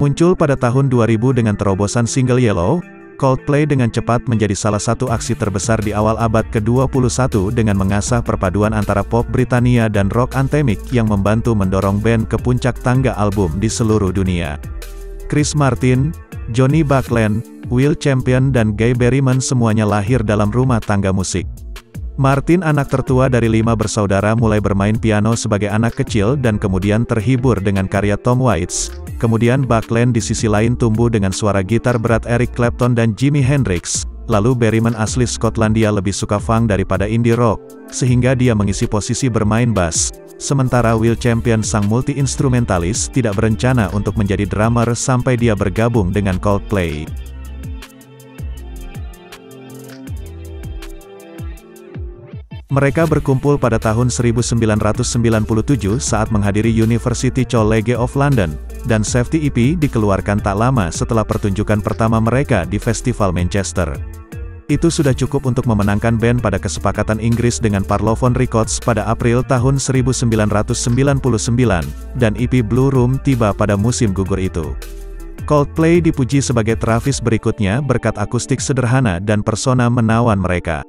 Muncul pada tahun 2000 dengan terobosan single Yellow, Coldplay dengan cepat menjadi salah satu aksi terbesar di awal abad ke-21 dengan mengasah perpaduan antara pop Britania dan rock anthemic yang membantu mendorong band ke puncak tangga album di seluruh dunia. Chris Martin, Johnny Buckland, Will Champion dan Guy Berryman semuanya lahir dalam rumah tangga musik. Martin, anak tertua dari 5 bersaudara, mulai bermain piano sebagai anak kecil dan kemudian terhibur dengan karya Tom Waits. Kemudian Buckland di sisi lain tumbuh dengan suara gitar berat Eric Clapton dan Jimi Hendrix. Lalu Berryman asli Skotlandia lebih suka funk daripada indie rock, sehingga dia mengisi posisi bermain bass. Sementara Will Champion, sang multi-instrumentalis, tidak berencana untuk menjadi drummer sampai dia bergabung dengan Coldplay. Mereka berkumpul pada tahun 1997 saat menghadiri University College of London, dan Safety EP dikeluarkan tak lama setelah pertunjukan pertama mereka di Festival Manchester. Itu sudah cukup untuk memenangkan band pada kesepakatan Inggris dengan Parlophone Records pada April tahun 1999, dan EP Blue Room tiba pada musim gugur itu. Coldplay dipuji sebagai Travis berikutnya berkat akustik sederhana dan persona menawan mereka.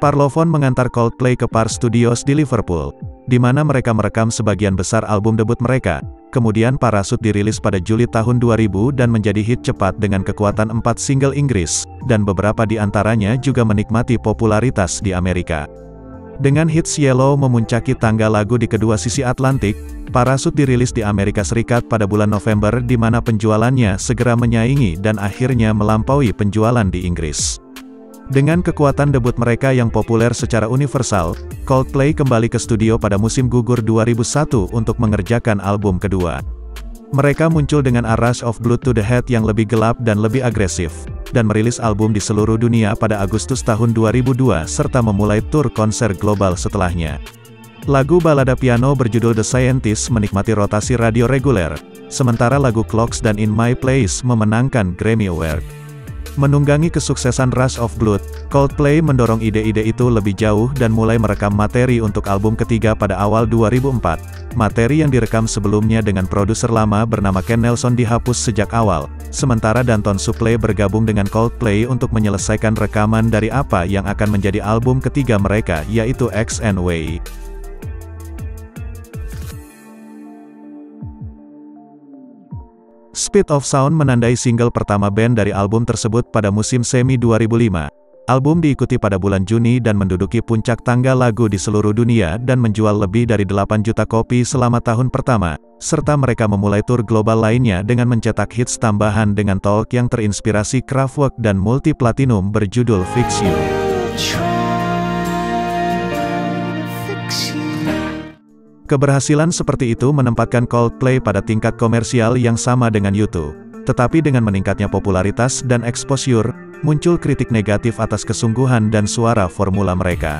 Parlophone mengantar Coldplay ke Par Studios di Liverpool, di mana mereka merekam sebagian besar album debut mereka. Kemudian Parachute dirilis pada Juli tahun 2000 dan menjadi hit cepat dengan kekuatan 4 single Inggris, dan beberapa di antaranya juga menikmati popularitas di Amerika. Dengan hits Yellow memuncaki tangga lagu di kedua sisi Atlantik, Parachute dirilis di Amerika Serikat pada bulan November, di mana penjualannya segera menyaingi dan akhirnya melampaui penjualan di Inggris. Dengan kekuatan debut mereka yang populer secara universal, Coldplay kembali ke studio pada musim gugur 2001 untuk mengerjakan album kedua. Mereka muncul dengan A Rush of Blood to the Head yang lebih gelap dan lebih agresif, dan merilis album di seluruh dunia pada Agustus tahun 2002 serta memulai tur konser global setelahnya. Lagu balada piano berjudul The Scientist menikmati rotasi radio reguler, sementara lagu Clocks dan In My Place memenangkan Grammy Award. Menunggangi kesuksesan Rush of Blood, Coldplay mendorong ide-ide itu lebih jauh dan mulai merekam materi untuk album ketiga pada awal 2004. Materi yang direkam sebelumnya dengan produser lama bernama Ken Nelson dihapus sejak awal, sementara Danton Suplee bergabung dengan Coldplay untuk menyelesaikan rekaman dari apa yang akan menjadi album ketiga mereka, yaitu X and Y. Speed of Sound menandai single pertama band dari album tersebut pada musim semi 2005. Album diikuti pada bulan Juni dan menduduki puncak tangga lagu di seluruh dunia dan menjual lebih dari 8 juta kopi selama tahun pertama, serta mereka memulai tur global lainnya dengan mencetak hits tambahan dengan talk yang terinspirasi Kraftwerk dan multi-platinum berjudul Fix You. Keberhasilan seperti itu menempatkan Coldplay pada tingkat komersial yang sama dengan U2. Tetapi dengan meningkatnya popularitas dan exposure, muncul kritik negatif atas kesungguhan dan suara formula mereka.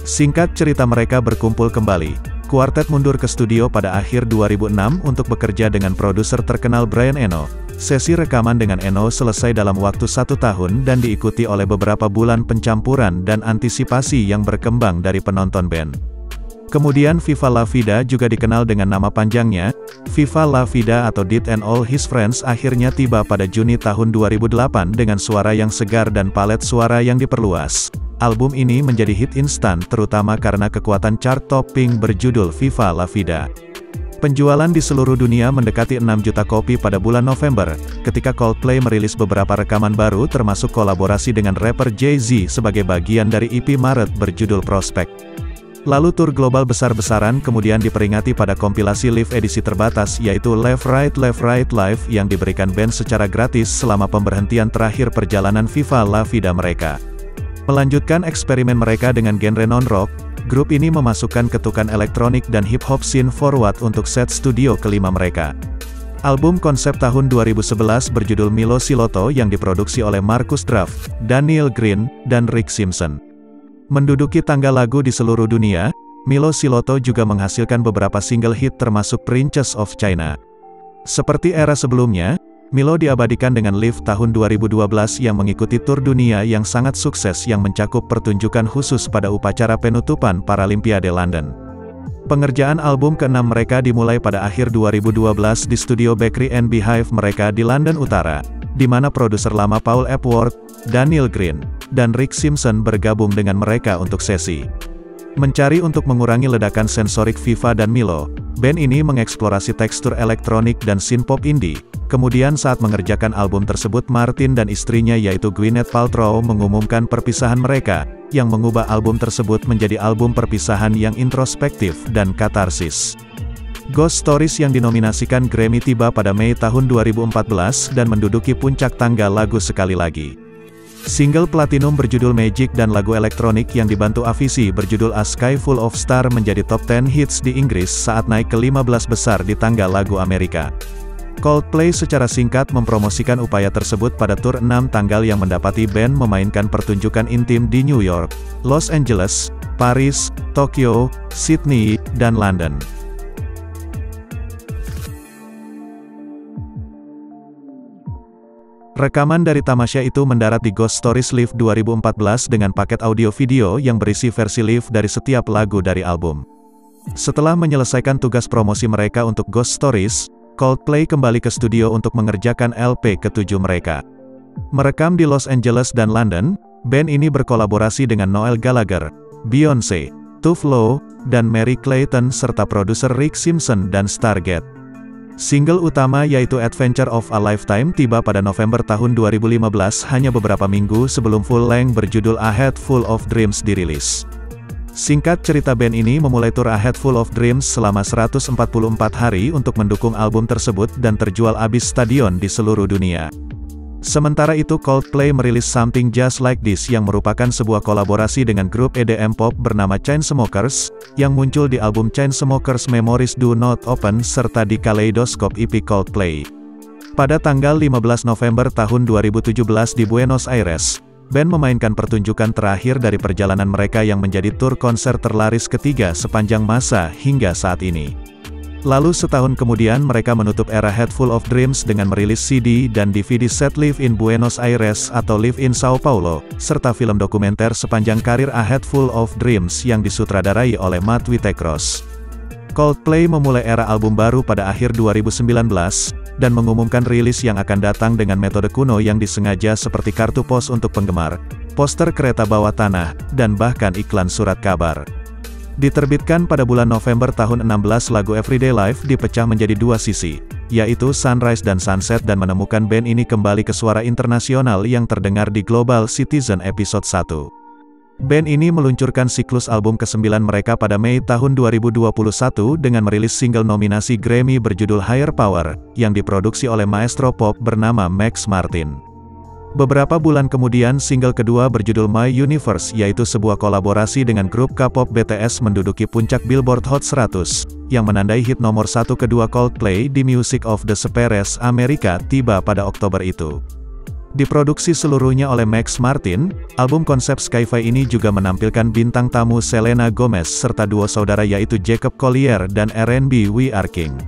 Singkat cerita, mereka berkumpul kembali. Kuartet mundur ke studio pada akhir 2006 untuk bekerja dengan produser terkenal Brian Eno. Sesi rekaman dengan Eno selesai dalam waktu 1 tahun dan diikuti oleh beberapa bulan pencampuran dan antisipasi yang berkembang dari penonton band. Kemudian Viva La Vida, juga dikenal dengan nama panjangnya, Viva La Vida atau Dead and All His Friends, akhirnya tiba pada Juni tahun 2008 dengan suara yang segar dan palet suara yang diperluas. Album ini menjadi hit instan terutama karena kekuatan chart topping berjudul Viva La Vida. Penjualan di seluruh dunia mendekati 6 juta kopi pada bulan November, ketika Coldplay merilis beberapa rekaman baru termasuk kolaborasi dengan rapper Jay-Z sebagai bagian dari EP Maret berjudul Prospect. Lalu tur global besar-besaran kemudian diperingati pada kompilasi live edisi terbatas yaitu Left Right Live yang diberikan band secara gratis selama pemberhentian terakhir perjalanan Viva La Vida mereka. Melanjutkan eksperimen mereka dengan genre non-rock, grup ini memasukkan ketukan elektronik dan hip-hop scene forward untuk set studio kelima mereka. Album konsep tahun 2011 berjudul Milo Silotto yang diproduksi oleh Marcus Draft, Daniel Green, dan Rick Simpson. Menduduki tangga lagu di seluruh dunia, Milo Silotto juga menghasilkan beberapa single hit termasuk Princess of China. Seperti era sebelumnya, Milo diabadikan dengan Live tahun 2012 yang mengikuti tur dunia yang sangat sukses yang mencakup pertunjukan khusus pada upacara penutupan Paralimpiade London. Pengerjaan album ke-6 mereka dimulai pada akhir 2012 di studio Bakery and Beehive mereka di London Utara, di mana produser lama Paul Epworth, Daniel Green, dan Rick Simpson bergabung dengan mereka untuk sesi. Mencari untuk mengurangi ledakan sensorik Viva dan Milo, band ini mengeksplorasi tekstur elektronik dan synth-pop indie. Kemudian saat mengerjakan album tersebut Martin dan istrinya yaitu Gwyneth Paltrow mengumumkan perpisahan mereka, yang mengubah album tersebut menjadi album perpisahan yang introspektif dan katarsis. Ghost Stories yang dinominasikan Grammy tiba pada Mei tahun 2014 dan menduduki puncak tangga lagu sekali lagi. Single platinum berjudul Magic dan lagu elektronik yang dibantu Avicii berjudul A Sky Full of Stars menjadi top 10 hits di Inggris saat naik ke 15 besar di tangga lagu Amerika. Coldplay secara singkat mempromosikan upaya tersebut pada tur 6 tanggal yang mendapati band memainkan pertunjukan intim di New York, Los Angeles, Paris, Tokyo, Sydney, dan London. Rekaman dari tamasya itu mendarat di Ghost Stories Live 2014 dengan paket audio video yang berisi versi live dari setiap lagu dari album. Setelah menyelesaikan tugas promosi mereka untuk Ghost Stories, Coldplay kembali ke studio untuk mengerjakan LP ke-7 mereka. Merekam di Los Angeles dan London, band ini berkolaborasi dengan Noel Gallagher, Beyoncé, Tove Lo, dan Mary Clayton serta produser Rick Simpson dan Stargate. Single utama yaitu Adventure of a Lifetime tiba pada November tahun 2015 hanya beberapa minggu sebelum full-length berjudul A Head Full of Dreams dirilis. Singkat cerita band ini memulai tur A Head Full of Dreams selama 144 hari untuk mendukung album tersebut dan terjual abis stadion di seluruh dunia. Sementara itu Coldplay merilis Something Just Like This yang merupakan sebuah kolaborasi dengan grup EDM pop bernama Chainsmokers, yang muncul di album Chainsmokers Memories Do Not Open serta di Kaleidoscope EP Coldplay. Pada tanggal 15 November tahun 2017 di Buenos Aires, band memainkan pertunjukan terakhir dari perjalanan mereka yang menjadi tur konser terlaris ketiga sepanjang masa hingga saat ini. Lalu setahun kemudian mereka menutup era Head Full of Dreams dengan merilis CD dan DVD set Live in Buenos Aires atau Live in Sao Paulo, serta film dokumenter sepanjang karir A Head Full of Dreams yang disutradarai oleh Matt Whitecross. Coldplay memulai era album baru pada akhir 2019, dan mengumumkan rilis yang akan datang dengan metode kuno yang disengaja seperti kartu pos untuk penggemar, poster kereta bawah tanah, dan bahkan iklan surat kabar. Diterbitkan pada bulan November tahun 16 lagu Everyday Life dipecah menjadi dua sisi, yaitu Sunrise dan Sunset dan menemukan band ini kembali ke suara internasional yang terdengar di Global Citizen episode 1. Band ini meluncurkan siklus album ke-9 mereka pada Mei tahun 2021 dengan merilis single nominasi Grammy berjudul Higher Power, yang diproduksi oleh maestro pop bernama Max Martin. Beberapa bulan kemudian single kedua berjudul My Universe yaitu sebuah kolaborasi dengan grup K-pop BTS menduduki puncak Billboard Hot 100, yang menandai hit nomor 1 kedua Coldplay di Music of the Spheres Amerika tiba pada Oktober itu. Diproduksi seluruhnya oleh Max Martin, album konsep Sci-Fi ini juga menampilkan bintang tamu Selena Gomez serta duo saudara yaitu Jacob Collier dan R&B We Are King.